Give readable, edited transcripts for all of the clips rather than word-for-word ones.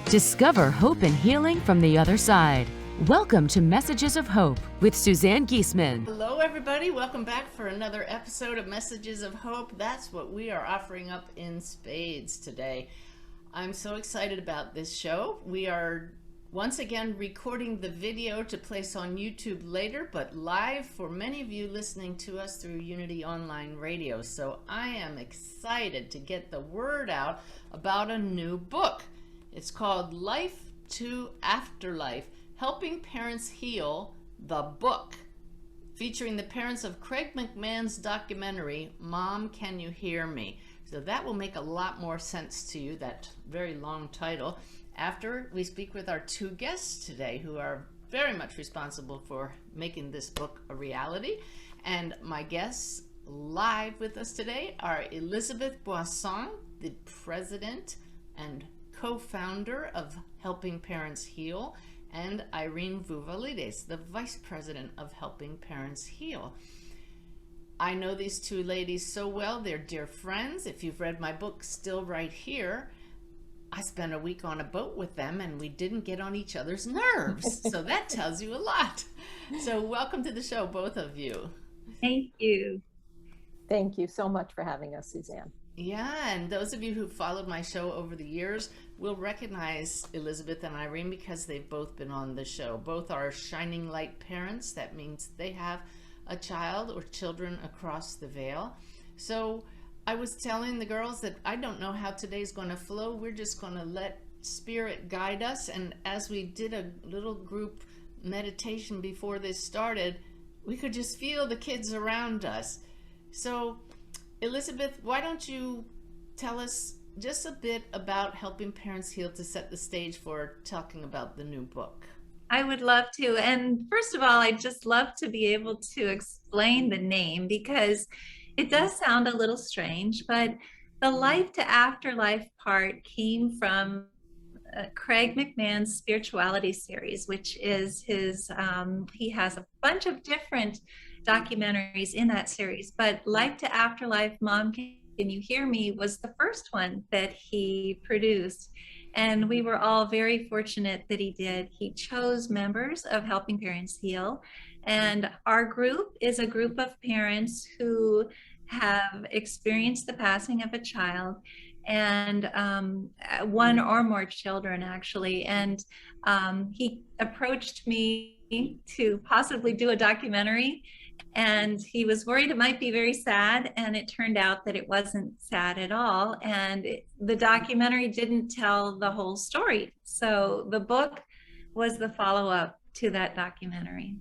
Discover hope and healing from the other side. Welcome to Messages of Hope with Suzanne Giesemann. Hello, everybody. Welcome back for another episode of Messages of Hope. That's what we are offering up in spades today. I'm so excited about this show. We are once again recording the video to place on YouTube later, but live for many of you listening to us through Unity Online Radio. So I am excited to get the word out about a new book. It's called Life to Afterlife, Helping Parents Heal, the book, featuring the parents of Craig McMahon's documentary, Mom, Can You Hear Me? So that will make a lot more sense to you, that very long title, after we speak with our two guests today who are very much responsible for making this book a reality. And my guests live with us today are Elizabeth Boisson, the president and co-founder of Helping Parents Heal, and Irene Vouvalides, the vice president of Helping Parents Heal. I know these two ladies so well. They're dear friends. If you've read my book, Still Right Here, I spent a week on a boat with them and we didn't get on each other's nerves. So that tells you a lot. So welcome to the show, both of you. Thank you. Thank you so much for having us, Suzanne. Yeah, and those of you who followed my show over the years will recognize Elizabeth and Irene because they've both been on the show. Both are shining light parents. That means they have a child or children across the veil. So I was telling the girls that I don't know how today's going to flow. We're just going to let Spirit guide us. And as we did a little group meditation before this started, we could just feel the kids around us. So Elizabeth, why don't you tell us just a bit about Helping Parents Heal to set the stage for talking about the new book? I would love to. And first of all, I'd just love to be able to explain the name because it does sound a little strange, but the Life to Afterlife part came from Craig McMahon's spirituality series, which is his, he has a bunch of different documentaries in that series, but Life to Afterlife, Mom, Can You Hear Me was the first one that he produced. And we were all very fortunate that he did. He chose members of Helping Parents Heal. And our group is a group of parents who have experienced the passing of a child and one or more children, actually. And he approached me to possibly do a documentary. And he was worried it might be very sad, and it turned out that it wasn't sad at all. And the documentary didn't tell the whole story. So the book was the follow-up to that documentary.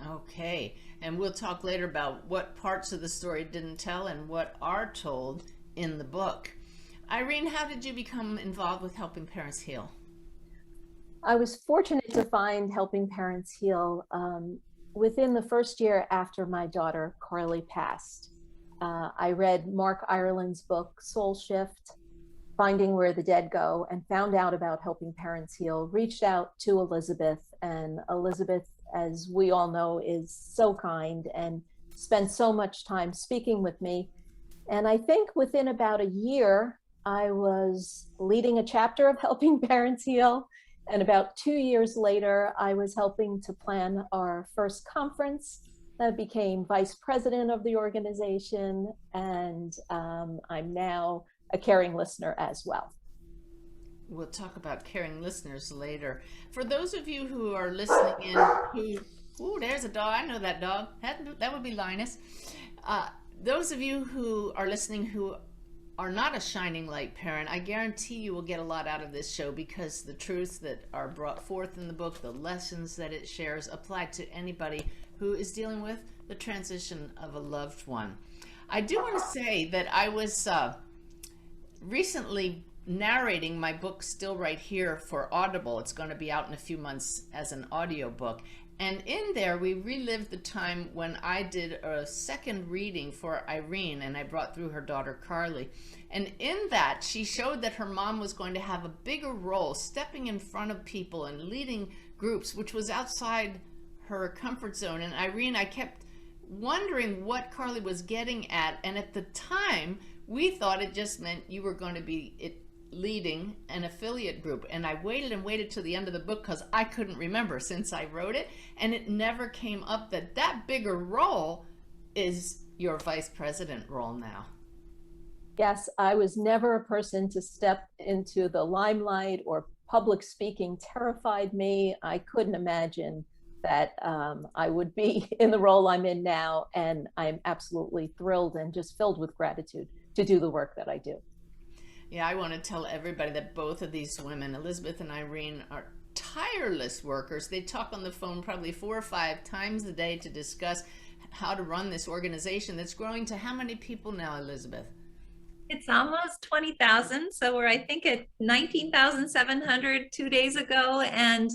Okay, and we'll talk later about what parts of the story didn't tell and what are told in the book. Irene, how did you become involved with Helping Parents Heal? I was fortunate to find Helping Parents Heal within the first year after my daughter Carly passed. I read Mark Ireland's book, Soul Shift, Finding Where the Dead Go, and found out about Helping Parents Heal, reached out to Elizabeth, and Elizabeth, as we all know, is so kind and spent so much time speaking with me. And I think within about a year, I was leading a chapter of Helping Parents Heal. And about 2 years later, I was helping to plan our first conference. I became vice president of the organization, and I'm now a caring listener as well. We'll talk about caring listeners later. For those of you who are listening in, ooh, there's a dog. I know that dog. That would be Linus. Those of you who are listening who are not a shining light parent, I guarantee you will get a lot out of this show because the truths that are brought forth in the book, the lessons that it shares, apply to anybody who is dealing with the transition of a loved one. I do want to say that I was recently narrating my book, Still Right Here, for Audible. It's going to be out in a few months as an audiobook. And in there, we relived the time when I did a second reading for Irene, and I brought through her daughter, Carly. And in that, she showed that her mom was going to have a bigger role, stepping in front of people and leading groups, which was outside her comfort zone. And Irene, I kept wondering what Carly was getting at. And at the time, we thought it just meant you were going to be leading an affiliate group, and I waited and waited till the end of the book because I couldn't remember since I wrote it, and it never came up that bigger role is your vice president role now. Yes, I was never a person to step into the limelight, or public speaking terrified me. I couldn't imagine that I would be in the role I'm in now, and I'm absolutely thrilled and just filled with gratitude to do the work that I do. Yeah, I want to tell everybody that both of these women, Elizabeth and Irene, are tireless workers. They talk on the phone probably 4 or 5 times a day to discuss how to run this organization that's growing to how many people now, Elizabeth? It's almost 20,000. So we're, I think, at 19,700 2 days ago. And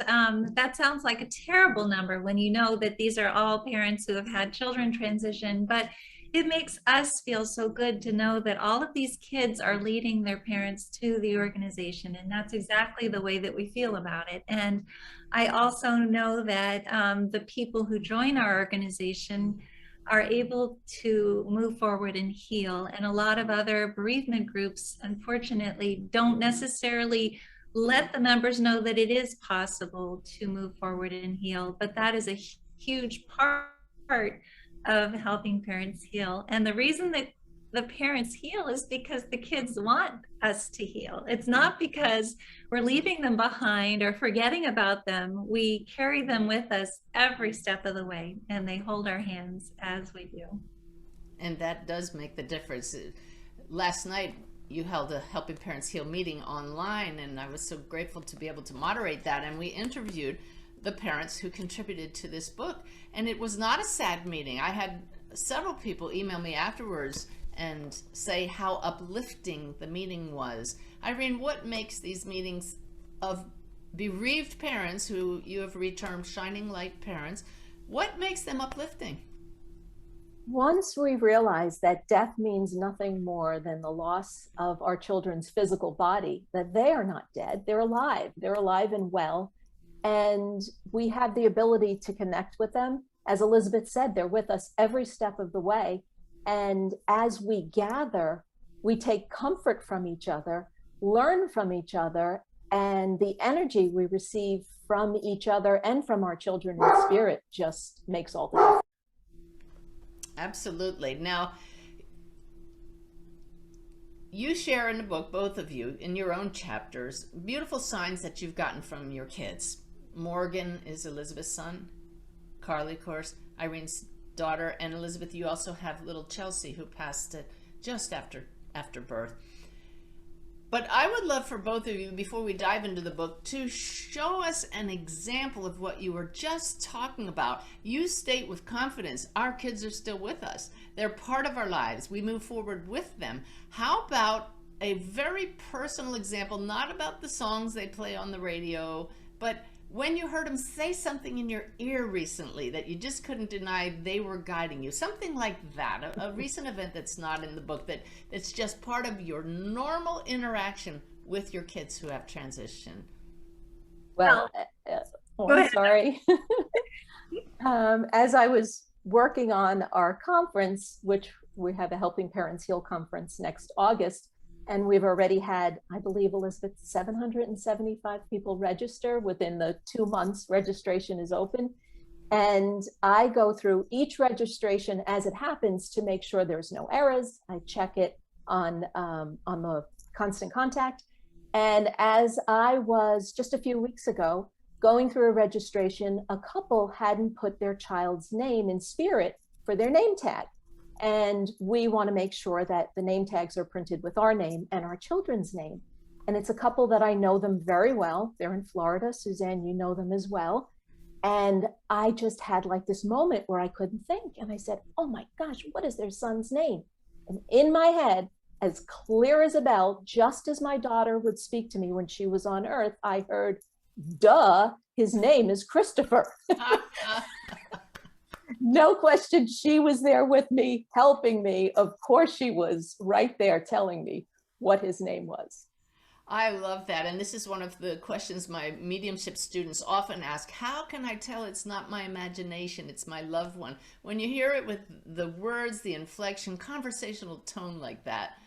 that sounds like a terrible number when you know that these are all parents who have had children transition. But it makes us feel so good to know that all of these kids are leading their parents to the organization. And that's exactly the way that we feel about it. And I also know that the people who join our organization are able to move forward and heal. And a lot of other bereavement groups, unfortunately, don't necessarily let the members know that it is possible to move forward and heal. But that is a huge part of helping parents heal. And the reason that the parents heal is because the kids want us to heal. It's not because we're leaving them behind or forgetting about them. We carry them with us every step of the way, and they hold our hands as we do. And that does make the difference. Last night, you held a Helping Parents Heal meeting online, and I was so grateful to be able to moderate that. And we interviewed the parents who contributed to this book. And it was not a sad meeting. I had several people email me afterwards and say how uplifting the meeting was. Irene, what makes these meetings of bereaved parents, who you have retermed shining light parents, what makes them uplifting? Once we realize that death means nothing more than the loss of our children's physical body, that they are not dead, they're alive and well, and we have the ability to connect with them. As Elizabeth said, they're with us every step of the way. And as we gather, we take comfort from each other, learn from each other, and the energy we receive from each other and from our children in spirit just makes all the difference. Absolutely. Now, you share in the book, both of you, in your own chapters, beautiful signs that you've gotten from your kids. Morgan is Elizabeth's son, Carly, of course, Irene's daughter, and Elizabeth, you also have little Chelsea, who passed just after birth. But I would love for both of you, before we dive into the book, to show us an example of what you were just talking about. You state with confidence, our kids are still with us. They're part of our lives. We move forward with them. How about a very personal example, not about the songs they play on the radio, but when you heard them say something in your ear recently that you just couldn't deny they were guiding you, something like that, a recent event that's not in the book, that's just part of your normal interaction with your kids who have transitioned. Well, I'm sorry. As I was working on our conference, which we have a Helping Parents Heal conference next August, and we've already had, I believe, Elizabeth, 775 people register within the 2 months registration is open. And I go through each registration as it happens to make sure there's no errors. I check it on the constant contact. And as I was just a few weeks ago going through a registration, a couple hadn't put their child's name in spirit for their name tag. And we want to make sure that the name tags are printed with our name and our children's name. And it's a couple that I know them very well. They're in Florida. Suzanne, you know them as well. And I just had like this moment where I couldn't think. And I said, oh my gosh, what is their son's name? And in my head, as clear as a bell, just as my daughter would speak to me when she was on Earth, I heard, duh, his name is Christopher. No question, she was there with me, helping me. Of course she was right there telling me what his name was. I love that. And this is one of the questions my mediumship students often ask. How can I tell it's not my imagination, it's my loved one? When you hear it with the words, the inflection, conversational tone like that,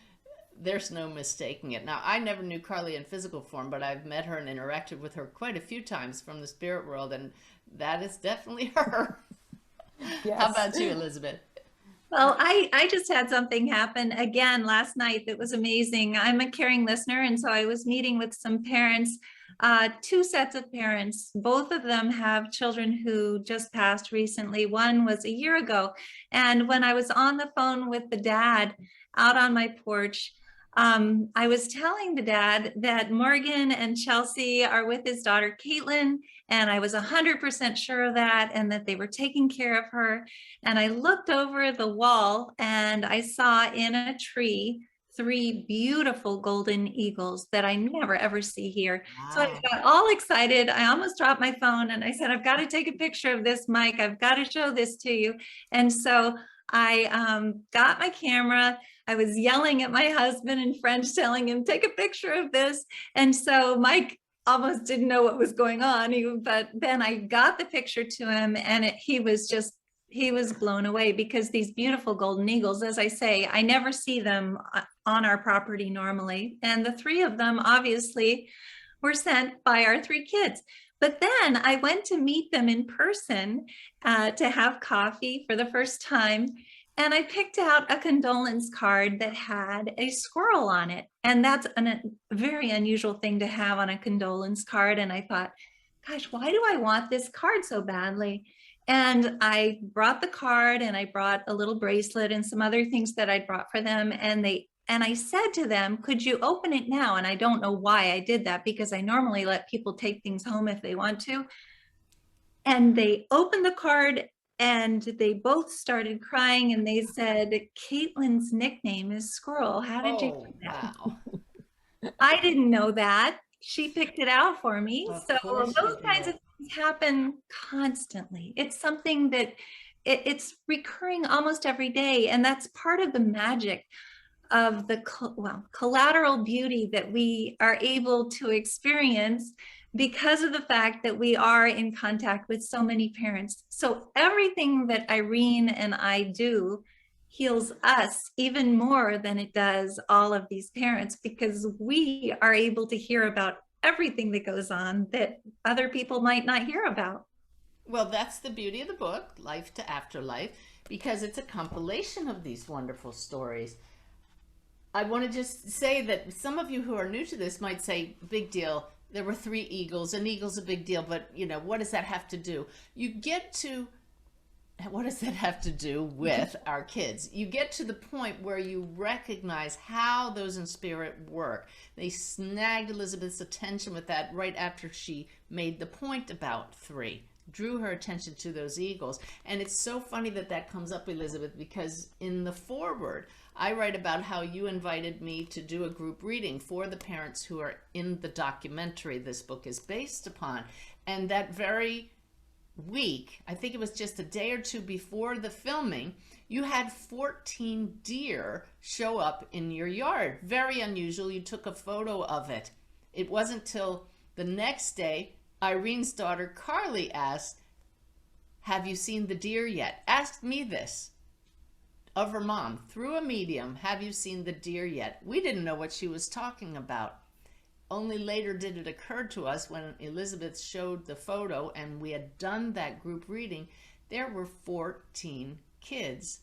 there's no mistaking it. Now, I never knew Carly in physical form, but I've met her and interacted with her quite a few times from the spirit world, and that is definitely her. Yes. How about you, Elizabeth? Well, I just had something happen again last night that was amazing. I'm a caring listener, and so I was meeting with some parents, two sets of parents. Both of them have children who just passed recently. One was a year ago. And when I was on the phone with the dad out on my porch, I was telling the dad that Morgan and Chelsea are with his daughter, Caitlin, and I was 100% sure of that, and that they were taking care of her. And I looked over the wall and I saw in a tree 3 beautiful golden eagles that I never ever see here. Wow. So I got all excited. I almost dropped my phone and I said, I've got to take a picture of this, Mike. I've got to show this to you. And so I got my camera. I was yelling at my husband in French, telling him, take a picture of this. And so Mike almost didn't know what was going on, but then I got the picture to him, and he was blown away, because these beautiful golden eagles, as I say, I never see them on our property normally. And the 3 of them obviously were sent by our 3 kids. But then I went to meet them in person to have coffee for the first time. And I picked out a condolence card that had a squirrel on it. And that's a very unusual thing to have on a condolence card. And I thought, gosh, why do I want this card so badly? And I brought the card, and I brought a little bracelet and some other things that I brought for them. And I said to them, could you open it now? And I don't know why I did that, because I normally let people take things home if they want to. And they opened the card, and they both started crying, and they said, Caitlin's nickname is Squirrel. How did you do that? Wow. I didn't know that. She picked it out for me. Of So course those you kinds did. of things happen constantly. It's something that it's recurring almost every day. And that's part of the magic of the collateral beauty that we are able to experience, because of the fact that we are in contact with so many parents. So everything that Irene and I do heals us even more than it does all of these parents, because we are able to hear about everything that goes on that other people might not hear about. Well, that's the beauty of the book, Life to Afterlife, because it's a compilation of these wonderful stories. I want to just say that some of you who are new to this might say, big deal. There were 3 eagles. An eagle's a big deal, but what does that have to do? What does that have to do with our kids? You get to the point where you recognize how those in spirit work. They snagged Elizabeth's attention with that right after she made the point about 3, drew her attention to those eagles. And it's so funny that that comes up, Elizabeth, because in the foreword, I write about how you invited me to do a group reading for the parents who are in the documentary this book is based upon. And that very week, I think it was just a day or 2 before the filming, you had 14 deer show up in your yard. Very unusual. You took a photo of it. It wasn't till the next day, Irene's daughter Carly asked, have you seen the deer yet? Asked me this of her mom through a medium, have you seen the deer yet? We didn't know what she was talking about. Only later did it occur to us when Elizabeth showed the photo and we had done that group reading, there were 14 kids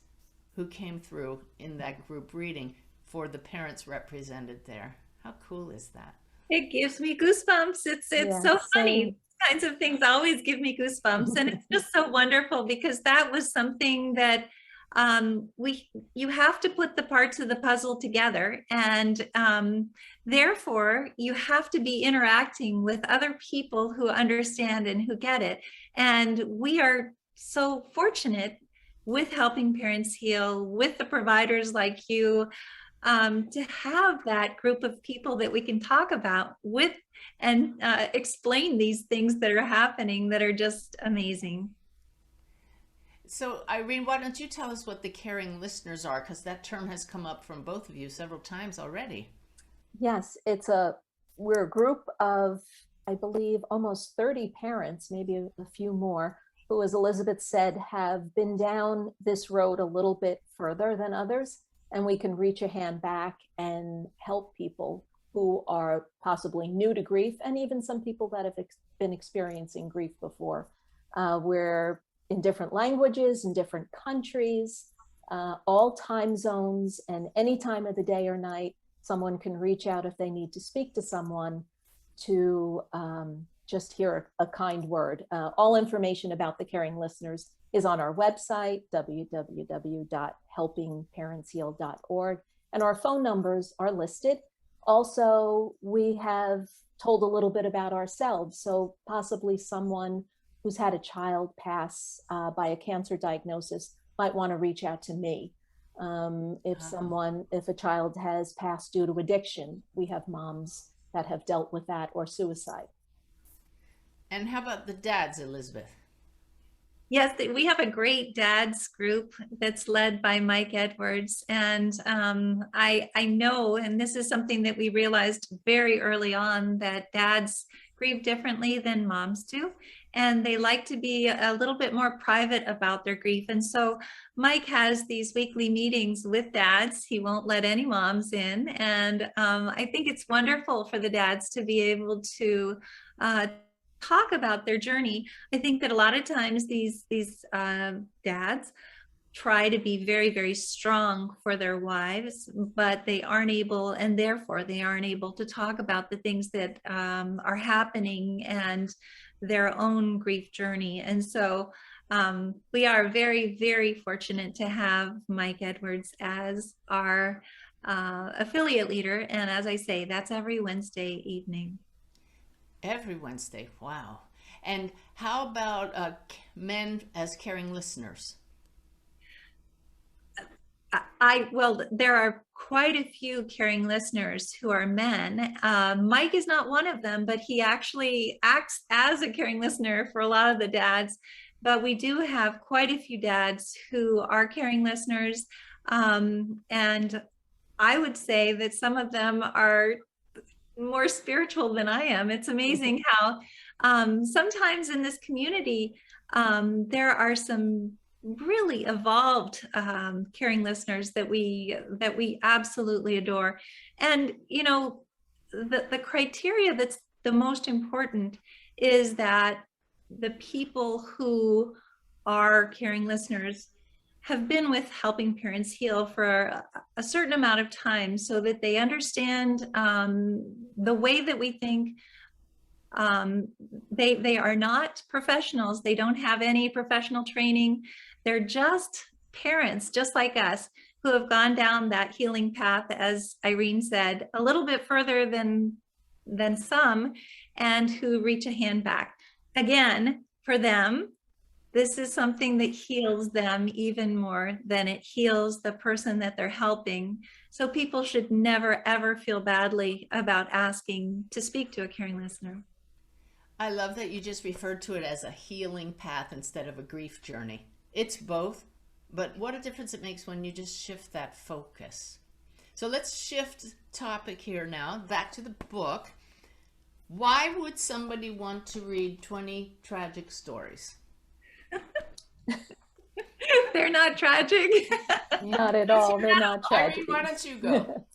who came through in that group reading for the parents represented there. How cool is that? It gives me goosebumps. It's Yeah, so funny. same. These kinds of things always give me goosebumps. And it's just so wonderful, because that was something that you have to put the parts of the puzzle together, and therefore you have to be interacting with other people who understand and who get it. And we are so fortunate with Helping Parents Heal, with the providers like you, to have that group of people that we can talk about with and explain these things that are happening that are just amazing. So, Irene, why don't you tell us what the caring listeners are? Because that term has come up from both of you several times already. Yes, we're a group of, I believe, almost 30 parents, maybe a few more, who, as Elizabeth said, have been down this road a little bit further than others. and we can reach a hand back and help people who are possibly new to grief, and even some people that have been experiencing grief before. We're in different languages, in different countries, all time zones, and any time of the day or night, someone can reach out if they need to speak to someone to just hear a kind word. All information about the Caring Listeners is on our website, www.helpingparentsheal.org, and our phone numbers are listed. Also, we have told a little bit about ourselves, so possibly someone who's had a child pass by a cancer diagnosis might want to reach out to me. If a child has passed due to addiction, we have moms that have dealt with that, or suicide. And how about the dads, Elizabeth? Yes, we have a great dads group that's led by Mike Edwards. And I know, and this is something that we realized very early on, that dads grieve differently than moms do. And they like to be a little bit more private about their grief. And so Mike has these weekly meetings with dads. He won't let any moms in. And I think it's wonderful for the dads to be able to talk about their journey. I think that a lot of times these dads try to be very, very strong for their wives, but they aren't able, and therefore they aren't able to talk about the things that are happening and their own grief journey. And so we are very, very fortunate to have Mike Edwards as our affiliate leader. And as I say, that's every Wednesday evening. Every Wednesday. Wow. And how about men as caring listeners? Well, there are quite a few caring listeners who are men. Mike is not one of them, but he actually acts as a caring listener for a lot of the dads. But we do have quite a few dads who are caring listeners. And I would say that some of them are more spiritual than I am. It's amazing how sometimes in this community, there are some really evolved caring listeners that we absolutely adore. And you know, the criteria that's the most important is that the people who are caring listeners have been with Helping Parents Heal for a certain amount of time, so that they understand the way that we think. They are not professionals. They don't have any professional training. They're just parents, just like us, who have gone down that healing path, as Irene said, a little bit further than some, and who reach a hand back. Again, for them, this is something that heals them even more than it heals the person that they're helping. So people should never, ever feel badly about asking to speak to a caring listener. I love that you just referred to it as a healing path instead of a grief journey. It's both, but what a difference it makes when you just shift that focus. So let's shift topic here now, back to the book. Why would somebody want to read 20 tragic stories? They're not tragic. Not at all. They're not tragic. Irene, why don't you go?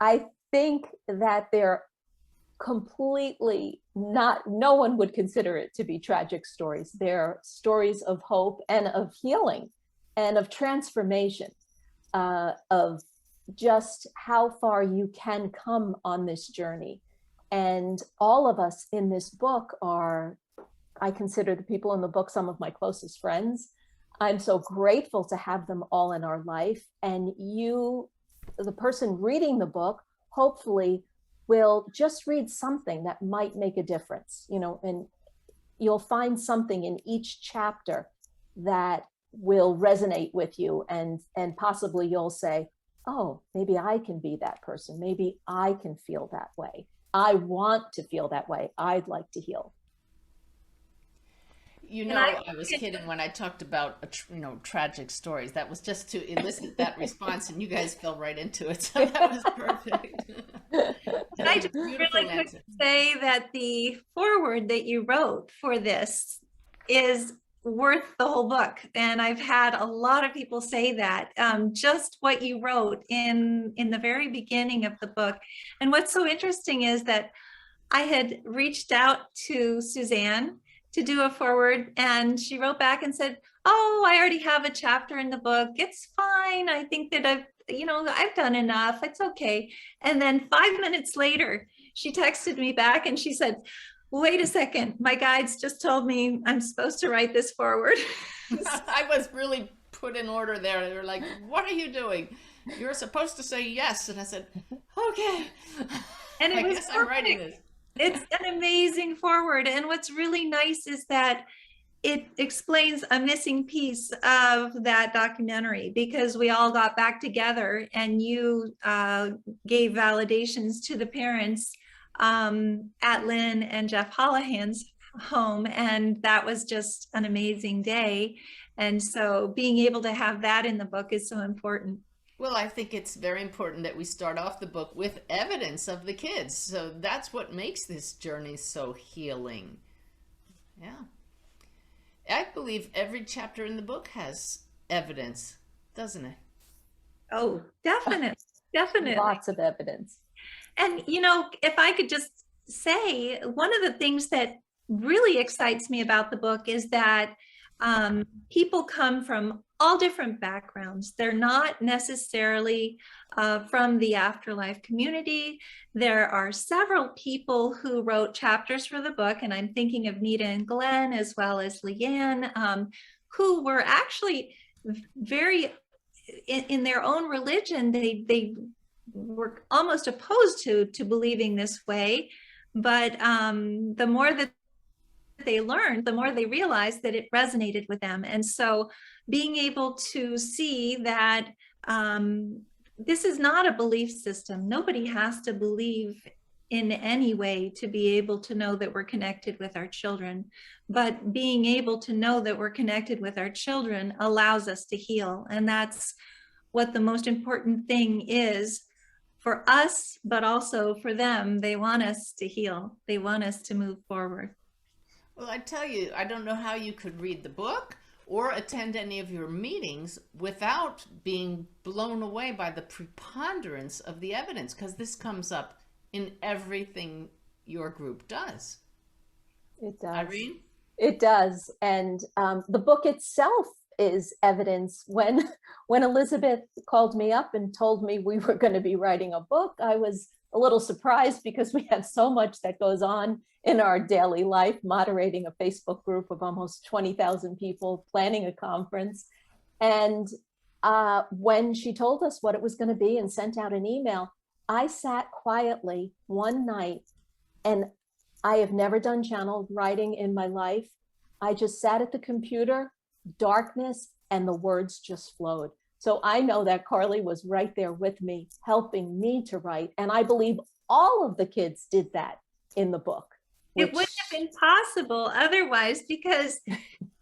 I think that they're completely not, no one would consider it to be tragic stories. They're stories of hope and of healing and of transformation, of just how far you can come on this journey. And all of us in this book are, I consider the people in the book some of my closest friends. I'm so grateful to have them all in our life. And you, the person reading the book, hopefully will just read something that might make a difference, you know, and you'll find something in each chapter that will resonate with you, and possibly you'll say, oh, maybe I can be that person. Maybe I can feel that way. I want to feel that way. I'd like to heal. You know, I was kidding when I talked about, tragic stories. That was just to elicit that response, and you guys fell right into it. So that was perfect. And I just really quick say that the foreword that you wrote for this is worth the whole book. And I've had a lot of people say that, just what you wrote in the very beginning of the book. And what's so interesting is that I had reached out to Suzanne to do a forward, and she wrote back and said, oh, I already have a chapter in the book. It's fine. I think that I've done enough. It's okay. And then 5 minutes later, she texted me back and she said, wait a second, my guides just told me I'm supposed to write this forward. I was really put in order there. They were like, what are you doing? You're supposed to say yes. And I said, okay. And I guess I'm writing this. It's an amazing forward. And what's really nice is that it explains a missing piece of that documentary, because we all got back together and you gave validations to the parents at Lynn and Jeff Holohan's home. And that was just an amazing day. And so being able to have that in the book is so important. Well, I think it's very important that we start off the book with evidence of the kids. So that's what makes this journey so healing. Yeah. I believe every chapter in the book has evidence, doesn't it? Oh, definitely. Definitely. Lots of evidence. And, if I could just say, one of the things that really excites me about the book is that people come from all different backgrounds. They're not necessarily from the Afterlife community. There are several people who wrote chapters for the book, and I'm thinking of Nita and Glenn, as well as Leanne, who were actually very, in their own religion, they were almost opposed to believing this way. But the more that they learned, the more they realized that it resonated with them. And so being able to see that this is not a belief system. Nobody has to believe in any way to be able to know that we're connected with our children. But being able to know that we're connected with our children allows us to heal. And that's what the most important thing is for us, but also for them. They want us to heal. They want us to move forward. Well, I tell you, I don't know how you could read the book or attend any of your meetings without being blown away by the preponderance of the evidence, because this comes up in everything your group does. It does. Irene? It does. And the book itself is evidence. When Elizabeth called me up and told me we were going to be writing a book, I was a little surprised, because we have so much that goes on in our daily life, moderating a Facebook group of almost 20,000 people, planning a conference. And when she told us what it was going to be and sent out an email, I sat quietly one night, and I have never done channeled writing in my life. I just sat at the computer, darkness, and the words just flowed. So I know that Carly was right there with me, helping me to write. And I believe all of the kids did that in the book. It wouldn't have been possible otherwise, because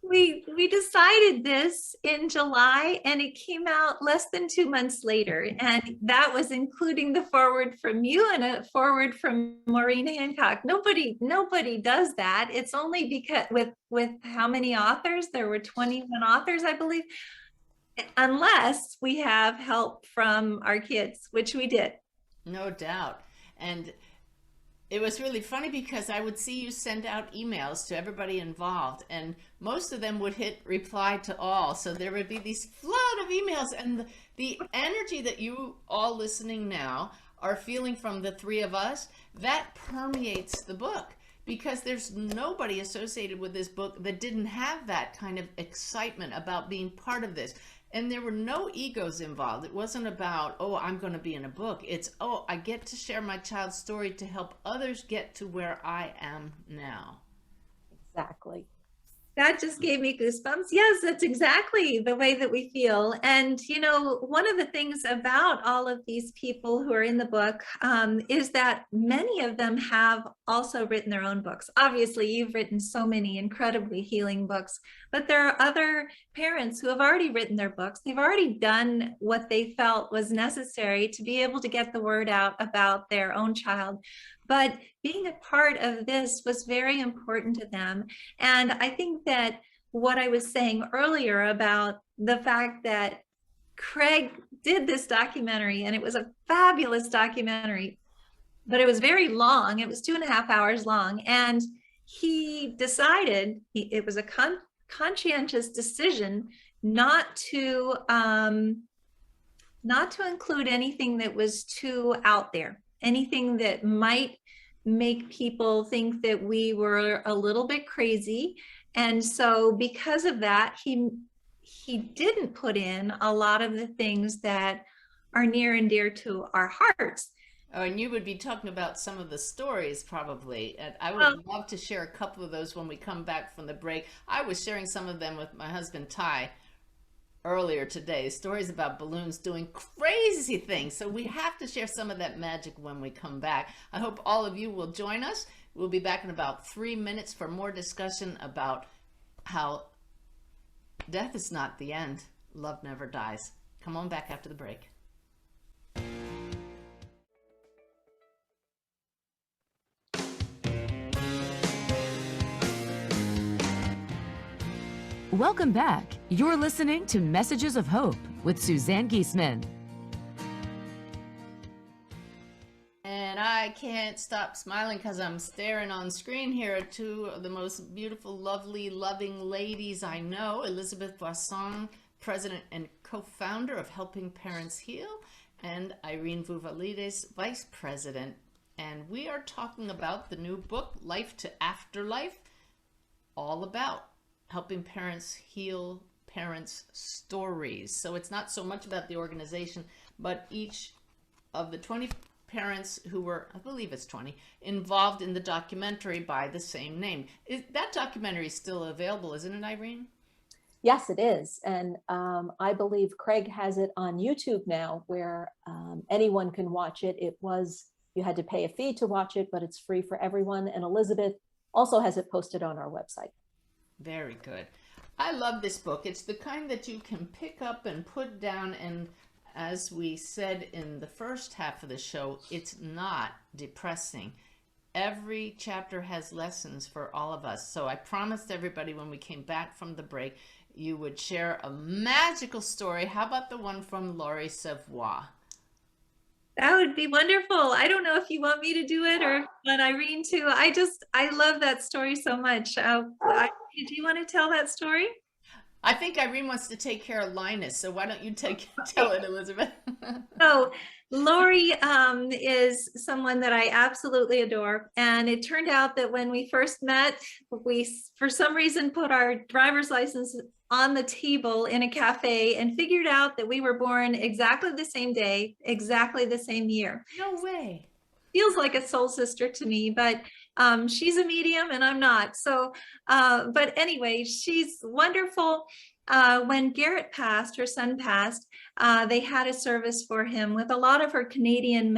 we decided this in July and it came out less than 2 months later. And that was including the forward from you and a forward from Maureen Hancock. Nobody does that. It's only because with how many authors? There were 21 authors, I believe, unless we have help from our kids, which we did. No doubt. And it was really funny, because I would see you send out emails to everybody involved, and most of them would hit reply to all. So there would be these flood of emails, and the energy that you all listening now are feeling from the three of us, that permeates the book, because there's nobody associated with this book that didn't have that kind of excitement about being part of this. And there were no egos involved. It wasn't about, oh, I'm going to be in a book. It's, oh, I get to share my child's story to help others get to where I am now. Exactly. That just gave me goosebumps. Yes, that's exactly the way that we feel. And, one of the things about all of these people who are in the book is that many of them have also written their own books. Obviously, you've written so many incredibly healing books, but there are other parents who have already written their books. They've already done what they felt was necessary to be able to get the word out about their own child. But being a part of this was very important to them. And I think that what I was saying earlier about the fact that Craig did this documentary, and it was a fabulous documentary, but it was very long. It was 2.5 hours long. And he decided, it was a conscientious decision not to include anything that was too out there, anything that might make people think that we were a little bit crazy. And so because of that, he didn't put in a lot of the things that are near and dear to our hearts. Oh, and you would be talking about some of the stories probably. And I would love to share a couple of those when we come back from the break. I was sharing some of them with my husband, Ty, earlier today. Stories about balloons doing crazy things. So we have to share some of that magic when we come back. I hope all of you will join us. We'll be back in about 3 minutes for more discussion about how death is not the end. Love never dies. Come on back after the break. Welcome back. You're listening to Messages of Hope with Suzanne Giesemann. And I can't stop smiling because I'm staring on screen here at two of the most beautiful, lovely, loving ladies I know. Elizabeth Boisson, president and co-founder of Helping Parents Heal, and Irene Vouvalides, vice president. And we are talking about the new book, Life to Afterlife, all about helping parents heal parents' stories. So it's not so much about the organization, but each of the 20 parents who were, I believe it's 20, involved in the documentary by the same name. That documentary is still available, isn't it, Irene? Yes, it is. And I believe Craig has it on YouTube now, where anyone can watch it. You had to pay a fee to watch it, but it's free for everyone. And Elizabeth also has it posted on our website. Very good. I love this book. It's the kind that you can pick up and put down, and as we said in the first half of the show, it's not depressing. Every chapter has lessons for all of us. So I promised everybody when we came back from the break, you would share a magical story. How about the one from Laurie Savoy? That would be wonderful. I don't know if you want me to do it or want Irene to. I love that story so much. Do you want to tell that story? I think Irene wants to take care of Linus, so why don't you tell it, Elizabeth? So Laurie is someone that I absolutely adore. And it turned out that when we first met, we, for some reason, put our driver's license on the table in a cafe and figured out that we were born exactly the same day, exactly the same year. No way. Feels like a soul sister to me, but she's a medium and I'm not. So, but anyway, she's wonderful. When Garrett passed, her son passed, they had a service for him with a lot of her Canadian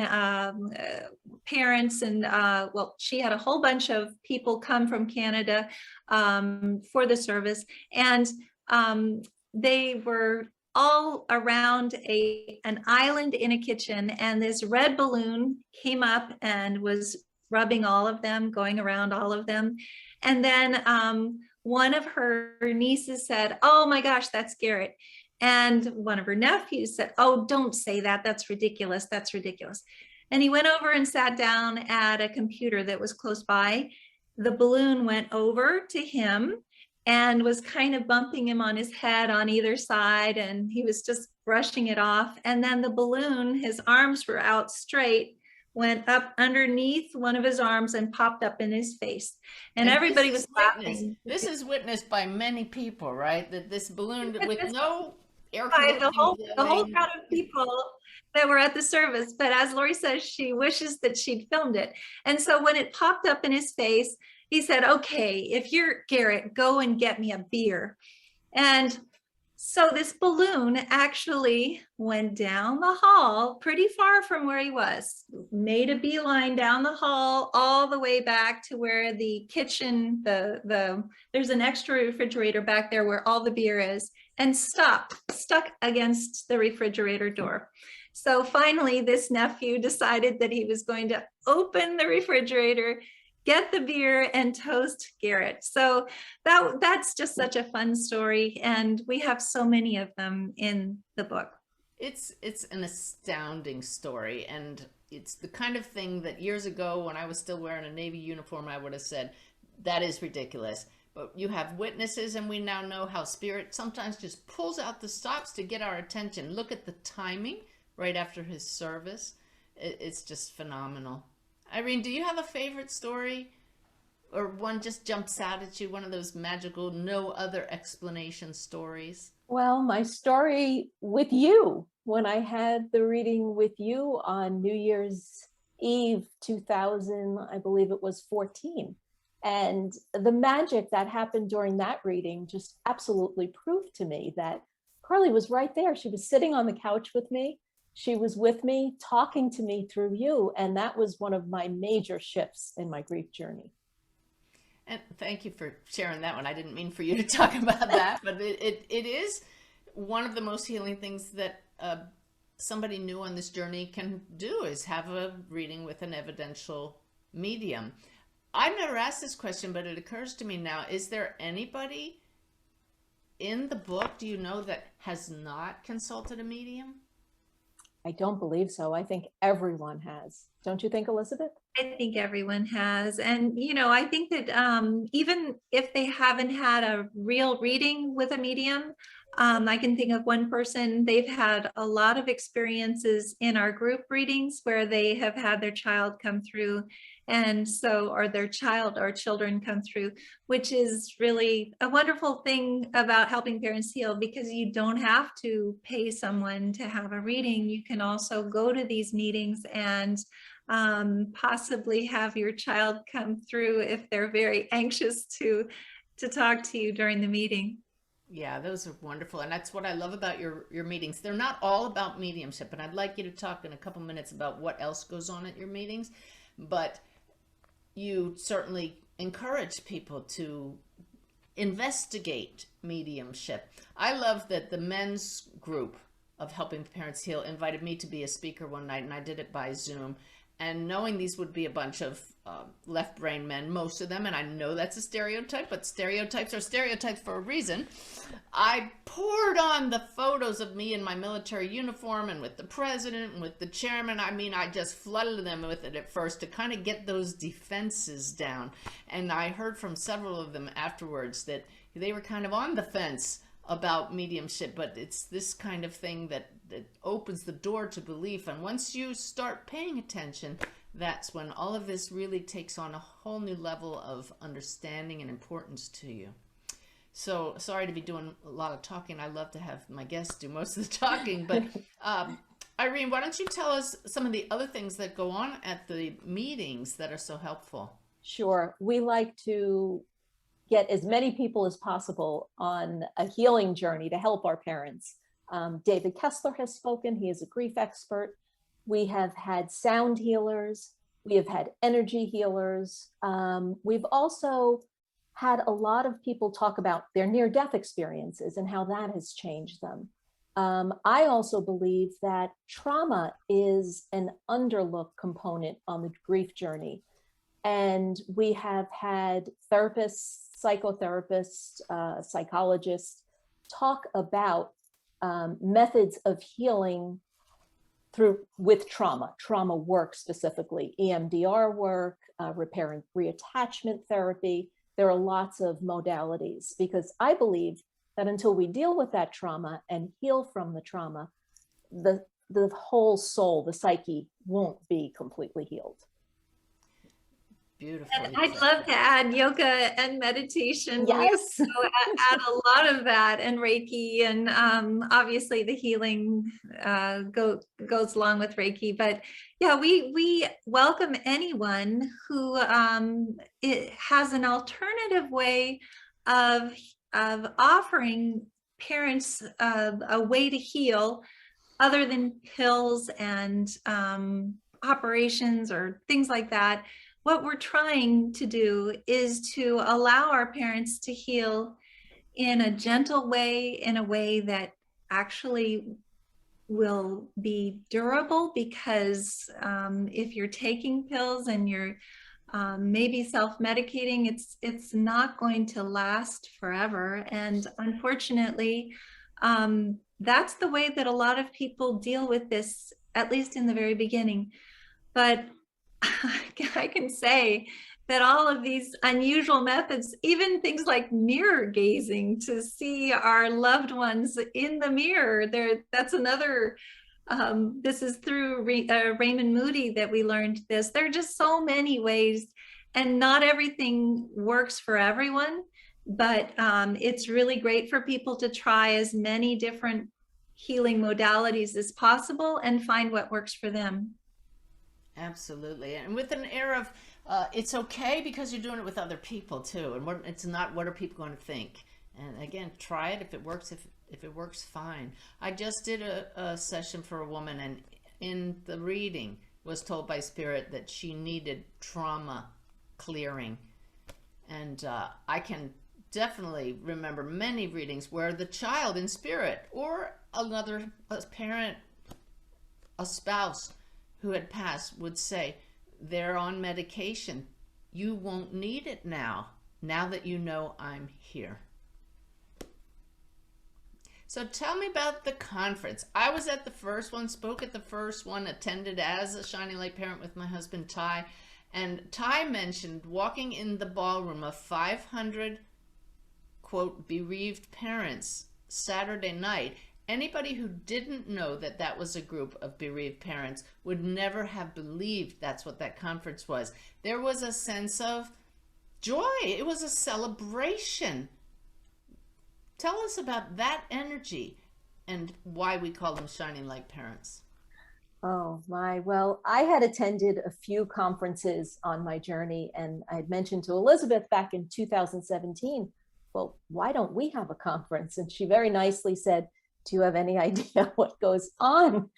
parents. And well, she had a whole bunch of people come from Canada for the service. And they were all around an island in a kitchen, and this red balloon came up and was rubbing all of them, going around all of them. And then one of her nieces said, "Oh my gosh, that's Garrett." And one of her nephews said, "Oh, don't say that. That's ridiculous. That's ridiculous." And he went over and sat down at a computer that was close by. The balloon went over to him and was kind of bumping him on his head on either side, and he was just brushing it off. And then the balloon, his arms were out straight, went up underneath one of his arms and popped up in his face. And everybody was laughing. This is witnessed by many people, right? That this balloon with no air conditioning. The whole crowd of people that were at the service. But as Laurie says, she wishes that she'd filmed it. And so when it popped up in his face, he said, "Okay, if you're Garrett, go and get me a beer." And so this balloon actually went down the hall pretty far from where he was, made a beeline down the hall all the way back to where the kitchen, there's an extra refrigerator back there where all the beer is, and stuck against the refrigerator door. So finally, this nephew decided that he was going to open the refrigerator, get the beer and toast Garrett. So that's just such a fun story. And we have so many of them in the book. It's an astounding story, and it's the kind of thing that years ago when I was still wearing a Navy uniform, I would have said, that is ridiculous. But you have witnesses, and we now know how spirit sometimes just pulls out the stops to get our attention. Look at the timing right after his service. It's just phenomenal. Irene, do you have a favorite story? Or one just jumps out at you, one of those magical, no other explanation stories? Well, my story with you, when I had the reading with you on New Year's Eve 2000, I believe it was 14. And the magic that happened during that reading just absolutely proved to me that Carly was right there. She was sitting on the couch with me. She was with me, talking to me through you. And that was one of my major shifts in my grief journey. And thank you for sharing that one. I didn't mean for you to talk about that, but it is one of the most healing things that somebody new on this journey can do, is have a reading with an evidential medium. I've never asked this question, but it occurs to me now. Is there anybody in the book, do you know, that has not consulted a medium? I don't believe so. I think everyone has. Don't you think, Elizabeth? I think everyone has. And, you know, I think that even if they haven't had a real reading with a medium, I can think of one person, they've had a lot of experiences in our group readings where they have had their child come through. And so, or their child or children come through, which is really a wonderful thing about helping parents heal, because you don't have to pay someone to have a reading. You can also go to these meetings and possibly have your child come through if they're very anxious to talk to you during the meeting. Yeah, those are wonderful. And that's what I love about your meetings. They're not all about mediumship. And I'd like you to talk in a couple minutes about what else goes on at your meetings. But you certainly encourage people to investigate mediumship. I love that the men's group of Helping Parents Heal invited me to be a speaker one night, and I did it by Zoom. And knowing these would be a bunch of left brain men, most of them, and I know that's a stereotype, but stereotypes are stereotypes for a reason. I poured on the photos of me in my military uniform and with the president and with the chairman. I mean, I just flooded them with it at first to kind of get those defenses down. And I heard from several of them afterwards that they were kind of on the fence about mediumship, but it's this kind of thing that opens the door to belief. And once you start paying attention, that's when all of this really takes on a whole new level of understanding and importance to you. So sorry to be doing a lot of talking. I love to have my guests do most of the talking, but Irene, why don't you tell us some of the other things that go on at the meetings that are so helpful? Sure. We like to get as many people as possible on a healing journey to help our parents. David Kessler has spoken. He is a grief expert. We have had sound healers. We have had energy healers. We've also had a lot of people talk about their near-death experiences and how that has changed them. I also believe that trauma is an underlooked component on the grief journey. And we have had therapists, psychotherapists, psychologists talk about methods of healing with trauma work specifically, EMDR work, repair and reattachment therapy. There are lots of modalities, because I believe that until we deal with that trauma and heal from the trauma, the whole soul, the psyche, won't be completely healed. Beautiful. And I'd love to add yoga and meditation. Yes. We add a lot of that, and Reiki, and obviously the healing goes along with Reiki. But yeah, we welcome anyone who it has an alternative way of offering parents a way to heal other than pills and operations or things like that. What we're trying to do is to allow our parents to heal in a gentle way, in a way that actually will be durable, because if you're taking pills and you're maybe self-medicating. It's not going to last forever. And unfortunately, that's the way that a lot of people deal with this, at least in the very beginning. But I can say that all of these unusual methods, even things like mirror gazing to see our loved ones in the mirror, that's another, this is through Raymond Moody that we learned this. There are just so many ways, and not everything works for everyone, but it's really great for people to try as many different healing modalities as possible and find what works for them. Absolutely. And with an air of, it's okay because you're doing it with other people too. And it's not, what are people going to think? And again, try it. If it works, if it works, fine. I just did a session for a woman, and in the reading was told by Spirit that she needed trauma clearing. And I can definitely remember many readings where the child in Spirit, or a parent, a spouse who had passed, would say, they're on medication. You won't need it now that you know I'm here. So tell me about the conference. I was at the first one, spoke at the first one, attended as a Shining Light parent with my husband, Ty. And Ty mentioned walking in the ballroom of 500, quote, bereaved parents Saturday night. Anybody who didn't know that that was a group of bereaved parents would never have believed that's what that conference was. There was a sense of joy. It was a celebration. Tell us about that energy and why we call them Shining Light parents. Oh my, well, I had attended a few conferences on my journey, and I had mentioned to Elizabeth back in 2017, well, why don't we have a conference? And she very nicely said, do you have any idea what goes on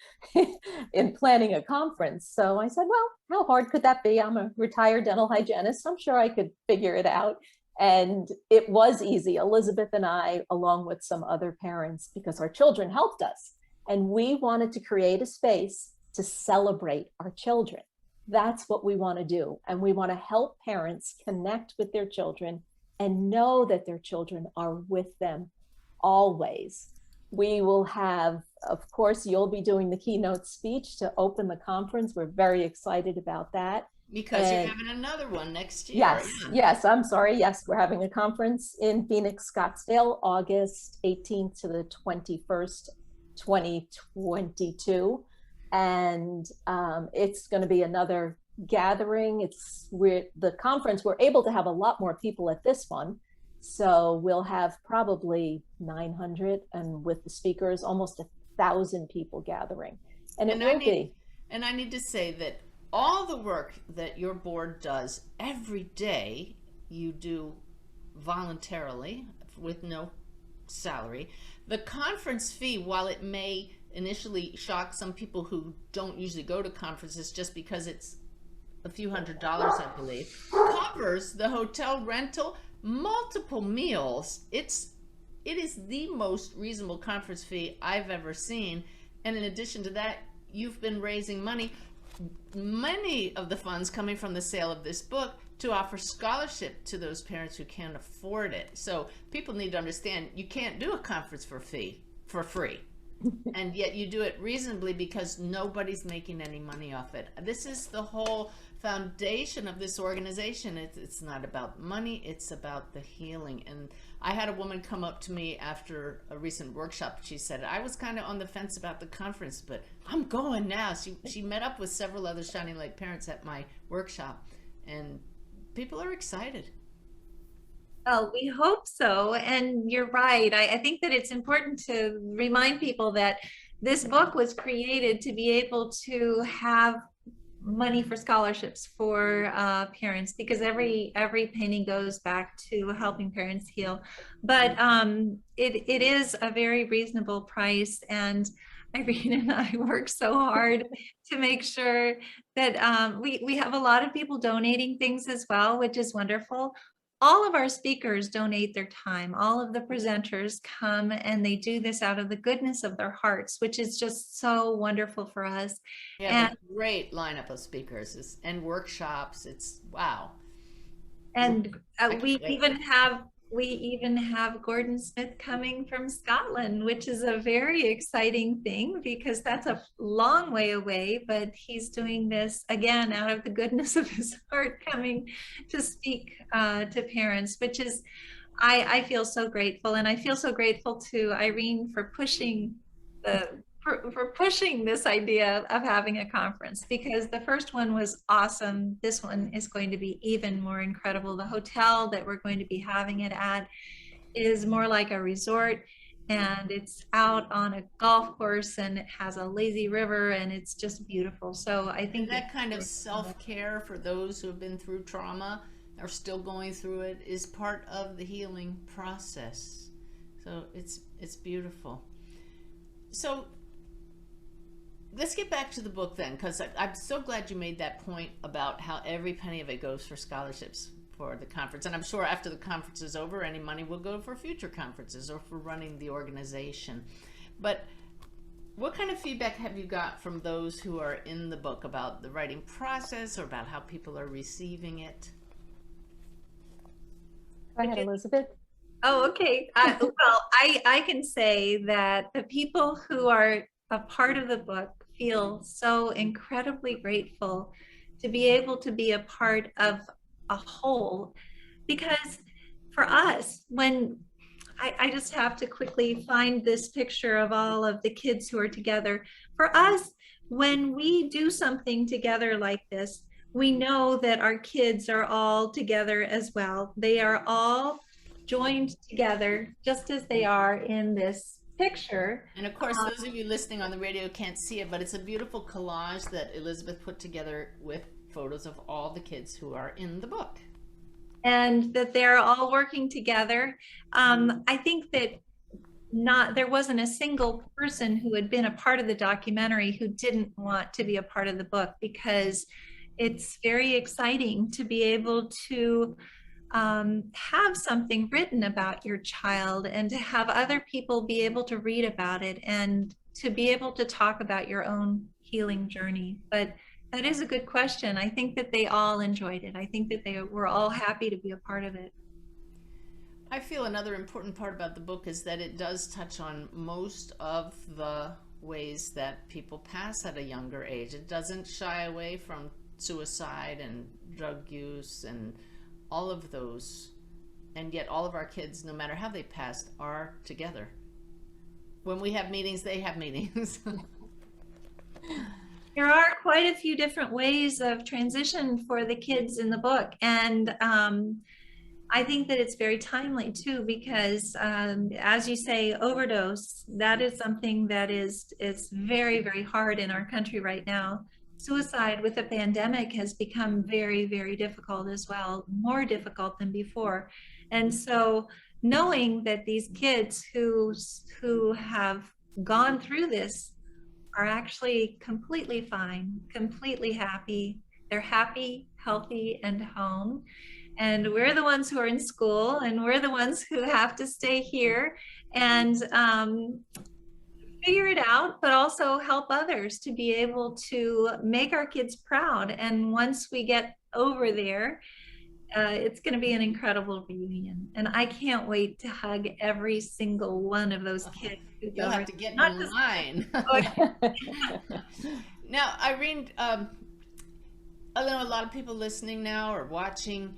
in planning a conference? So I said, well, how hard could that be? I'm a retired dental hygienist. I'm sure I could figure it out. And it was easy. Elizabeth and I, along with some other parents, because our children helped us, and we wanted to create a space to celebrate our children. That's what we want to do. And we want to help parents connect with their children and know that their children are with them always. We will have, of course, you'll be doing the keynote speech to open the conference. We're very excited about that. Because you're having another one next year. Yes, yes, I'm sorry. Yes, we're having a conference in Phoenix, Scottsdale, August 18th to the 21st, 2022. And it's going to be another gathering. The conference, we're able to have a lot more people at this one. So we'll have probably 900, and with the speakers, almost 1,000 people gathering. And it will be. And I need to say that all the work that your board does every day, you do voluntarily with no salary. The conference fee, while it may initially shock some people who don't usually go to conferences just because it's a few $100s, I believe, covers the hotel rental, multiple meals. It is the most reasonable conference fee I've ever seen. And in addition to that, you've been raising money, many of the funds coming from the sale of this book, to offer scholarship to those parents who can't afford it. So people need to understand, you can't do a conference for free. And yet you do it reasonably because nobody's making any money off it. This is the whole foundation of this organization. It's not about money, it's about the healing. And I had a woman come up to me after a recent workshop. She said, I was kind of on the fence about the conference, but I'm going now. She met up with several other Shining Light parents at my workshop, and people are excited. Oh, we hope so. And you're right. I think that it's important to remind people that this book was created to be able to have money for scholarships for parents, because every penny goes back to helping parents heal. But it is a very reasonable price, and Irene and I work so hard to make sure that we have a lot of people donating things as well, which is wonderful. all of our speakers donate their time. All of the presenters come and they do this out of the goodness of their hearts, which is just so wonderful for us. We have a great lineup of speakers and workshops. It's wow. And I can't we wait. even have Gordon Smith coming from Scotland, which is a very exciting thing because that's a long way away, but he's doing this again out of the goodness of his heart, coming to speak to parents, which is, I feel so grateful. And I feel so grateful to Irene for pushing this idea of having a conference, because the first one was awesome. This one is going to be even more incredible. The hotel that we're going to be having it at is more like a resort, and it's out on a golf course, and it has a lazy river, and it's just beautiful. So I think that kind of self-care for those who have been through trauma or still going through it is part of the healing process. So it's beautiful. So let's get back to the book then, because I'm so glad you made that point about how every penny of it goes for scholarships for the conference. And I'm sure after the conference is over, any money will go for future conferences or for running the organization. But what kind of feedback have you got from those who are in the book about the writing process or about how people are receiving it? Go ahead, Elizabeth. Oh, okay. Well, I can say that the people who are a part of the book feel so incredibly grateful to be able to be a part of a whole, because for us, when I just have to quickly find this picture of all of the kids who are together. For us, when we do something together like this, we know that our kids are all together as well. They are all joined together just as they are in this picture. And of course, those of you listening on the radio can't see it, but it's a beautiful collage that Elizabeth put together with photos of all the kids who are in the book. And that they're all working together. I think that there wasn't a single person who had been a part of the documentary who didn't want to be a part of the book, because it's very exciting to be able to have something written about your child and to have other people be able to read about it and to be able to talk about your own healing journey. But that is a good question. I think that they all enjoyed it. I think that they were all happy to be a part of it. I feel another important part about the book is that it does touch on most of the ways that people pass at a younger age. It doesn't shy away from suicide and drug use and all of those, and yet all of our kids, no matter how they passed, are together. When we have meetings, they have meetings. There are quite a few different ways of transition for the kids in the book, and I think that it's very timely too, because as you say, overdose, that is something that is very, very hard in our country right now. Suicide with a pandemic has become very, very difficult as well, more difficult than before. And so knowing that these kids who have gone through this are actually completely fine, completely happy. They're happy, healthy, and home. And we're the ones who are in school, and we're the ones who have to stay here and figure it out, but also help others to be able to make our kids proud. And once we get over there, it's going to be an incrable reunion. And I can't wait to hug every single one of those kids. You'll have to get in line. Now, Irene, I know a lot of people listening now or watching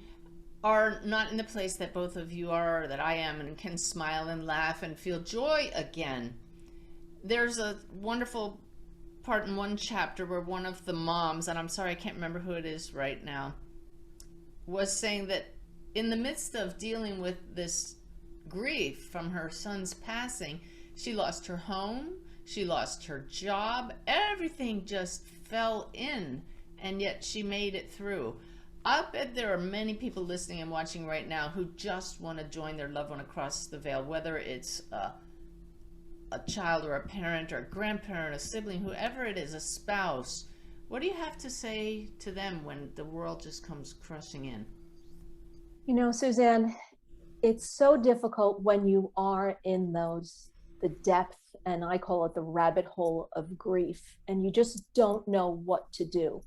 are not in the place that both of you are, or that I am, and can smile and laugh and feel joy again. There's a wonderful part in one chapter where one of the moms, and I'm sorry I can't remember who it is right now, was saying that in the midst of dealing with this grief from her son's passing, she lost her home, she lost her job, everything just fell in, and yet she made it through. I bet there are many people listening and watching right now who just want to join their loved one across the veil, whether it's a child or a parent or a grandparent, a sibling, whoever it is, a spouse. What do you have to say to them when the world just comes crushing in? Suzanne, it's so difficult when you are in the depth, and I call it the rabbit hole of grief, and you just don't know what to do.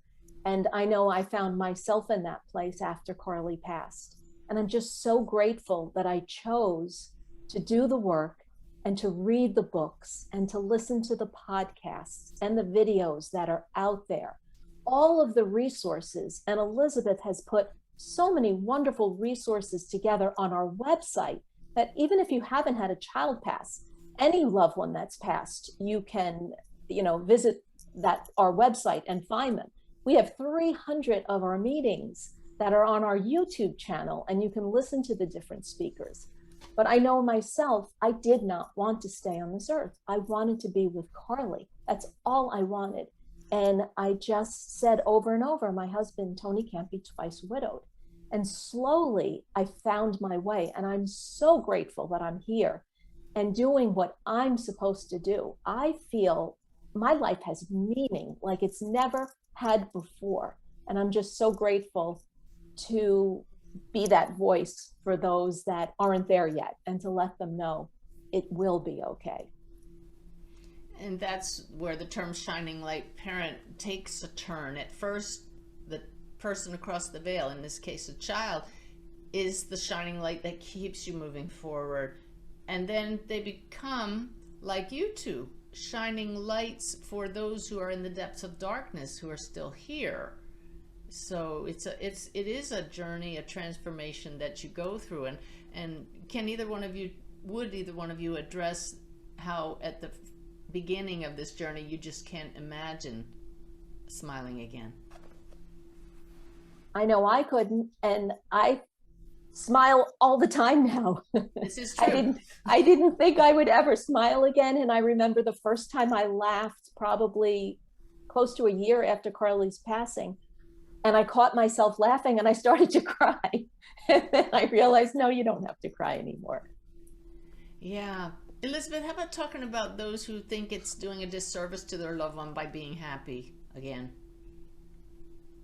And I know I found myself in that place after Carly passed. And I'm just so grateful that I chose to do the work and to read the books and to listen to the podcasts and the videos that are out there, all of the resources. And Elizabeth has put so many wonderful resources together on our website that even if you haven't had a child pass, any loved one that's passed, you can, visit our website and find them. We have 300 of our meetings that are on our YouTube channel, and you can listen to the different speakers. But I know myself, I did not want to stay on this earth. I wanted to be with Carly. That's all I wanted. And I just said over and over, my husband, Tony, can't be twice widowed. And slowly I found my way. And I'm so grateful that I'm here and doing what I'm supposed to do. I feel my life has meaning like it's never had before. And I'm just so grateful to be that voice for those that aren't there yet and to let them know it will be okay. And that's where the term shining light parent takes a turn. At first, the person across the veil, in this case a child, is the shining light that keeps you moving forward. And then they become, like you two, shining lights for those who are in the depths of darkness, who are still here. So it is a journey, a transformation that you go through. And would either one of you address how at the beginning of this journey you just can't imagine smiling again? I know I couldn't, and I smile all the time now. This is true. I didn't think I would ever smile again. And I remember the first time I laughed, probably close to a year after Carly's passing. And I caught myself laughing and I started to cry. And then I realized, no, you don't have to cry anymore. Yeah. Elizabeth, how about talking about those who think it's doing a disservice to their loved one by being happy again?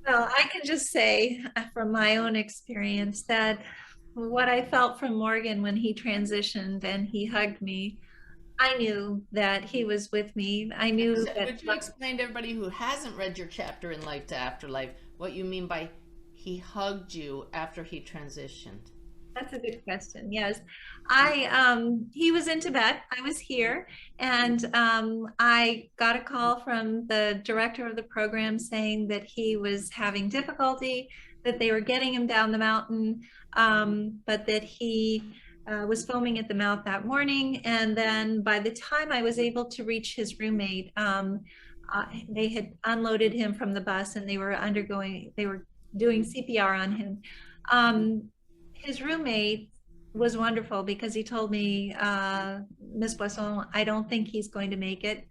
Well, I can just say from my own experience that what I felt from Morgan when he transitioned and he hugged me, I knew that he was with me. I knew that. Would you explain to everybody who hasn't read your chapter in Life to Afterlife what you mean by he hugged you after he transitioned? That's a good question. Yes. He was in Tibet. I was here, and I got a call from the director of the program saying that he was having difficulty, that they were getting him down the mountain, but that he was foaming at the mouth that morning. And then by the time I was able to reach his roommate, they had unloaded him from the bus and they were doing CPR on him. His roommate was wonderful because he told me, Miss Boisson, I don't think he's going to make it.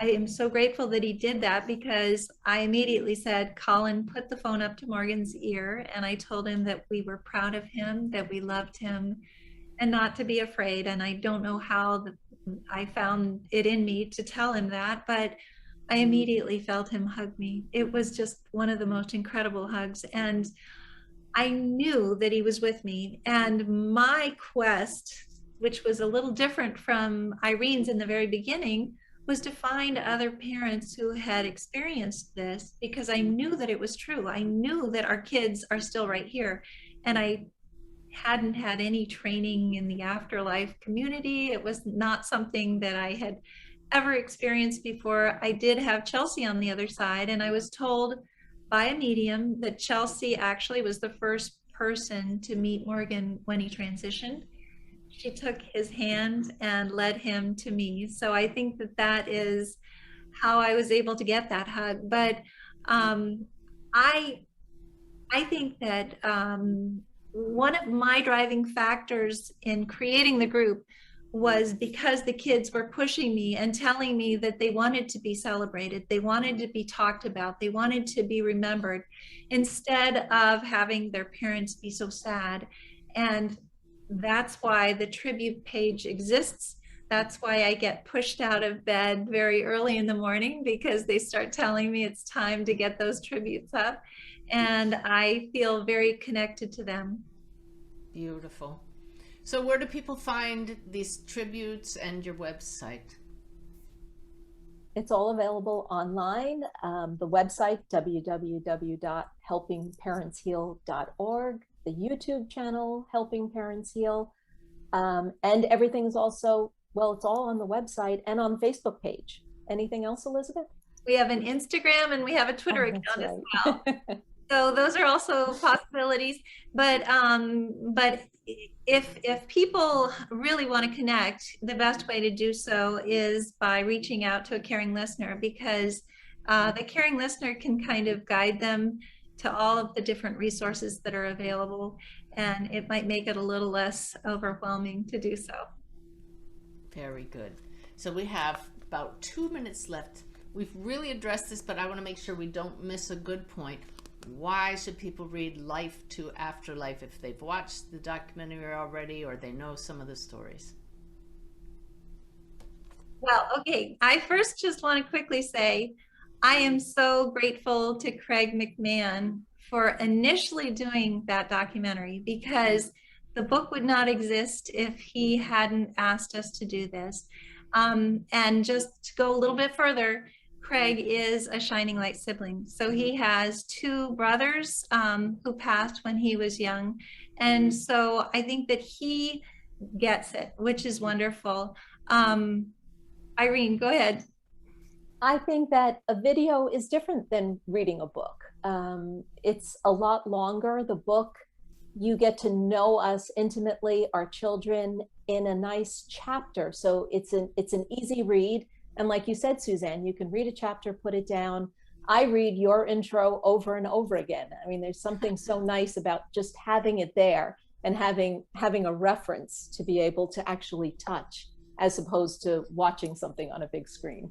I am so grateful that he did that because I immediately said, Colin, put the phone up to Morgan's ear. And I told him that we were proud of him, that we loved him, and not to be afraid. And I don't know how I found it in me to tell him that, but I immediately felt him hug me. It was just one of the most incredible hugs. And I knew that he was with me. And my quest, which was a little different from Irene's in the very beginning, was to find other parents who had experienced this, because I knew that it was true. I knew that our kids are still right here. And I hadn't had any training in the afterlife community. It was not something that I had ever experienced before. I did have Chelsea on the other side, and I was told by a medium that Chelsea actually was the first person to meet Morgan when he transitioned. She took his hand and led him to me. So I think that that is how I was able to get that hug. But I think that one of my driving factors in creating the group was because the kids were pushing me and telling me that they wanted to be celebrated, they wanted to be talked about, they wanted to be remembered, instead of having their parents be so sad. And that's why the tribute page exists. That's why I get pushed out of bed very early in the morning, because they start telling me it's time to get those tributes up. And I feel very connected to them. Beautiful. So where do people find these tributes and your website? It's all available online. The website, www.helpingparentsheal.org, the YouTube channel, Helping Parents Heal, and everything is also, well, it's all on the website and on Facebook page. Anything else, Elizabeth? We have an Instagram and we have a Twitter account as well. So those are also possibilities. But if people really want to connect, the best way to do so is by reaching out to a caring listener, because the caring listener can kind of guide them to all of the different resources that are available, and it might make it a little less overwhelming to do so. Very good. So we have about 2 minutes left. We've really addressed this, but I want to make sure we don't miss a good point. Why should people read Life to Afterlife if they've watched the documentary already or they know some of the stories? Well, okay. I first just want to quickly say I am so grateful to Craig McMahon for initially doing that documentary, because the book would not exist if he hadn't asked us to do this. And just to go a little bit further, Craig is a Shining Light sibling. So he has two brothers who passed when he was young. And so I think that he gets it, which is wonderful. Irene, go ahead. I think that a video is different than reading a book. It's a lot longer. The book, you get to know us intimately, our children, in a nice chapter. So it's an easy read. And like you said, Suzanne, you can read a chapter, put it down. I read your intro over and over again. I mean, there's something so nice about just having it there and having a reference to be able to actually touch, as opposed to watching something on a big screen.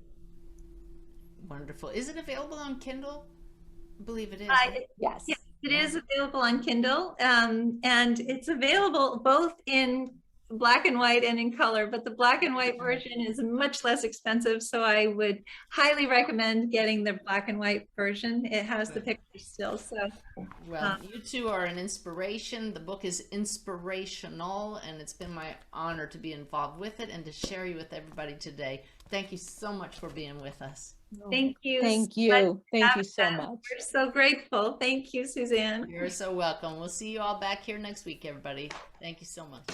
Wonderful. Is it available on Kindle? I believe it is. Yes. Yes, it is available on Kindle, and it's available both in black and white and in color, but the black and white version is much less expensive, so I would highly recommend getting the black and white version. It has the pictures still. So well, you two are an inspiration. The book is inspirational, and it's been my honor to be involved with it and to share you with everybody today. Thank you so much for being with us. thank you. Thank you. Thank you so much. We're so grateful. Thank you, Suzanne. You're so welcome. We'll see you all back here next week, everybody. Thank you so much.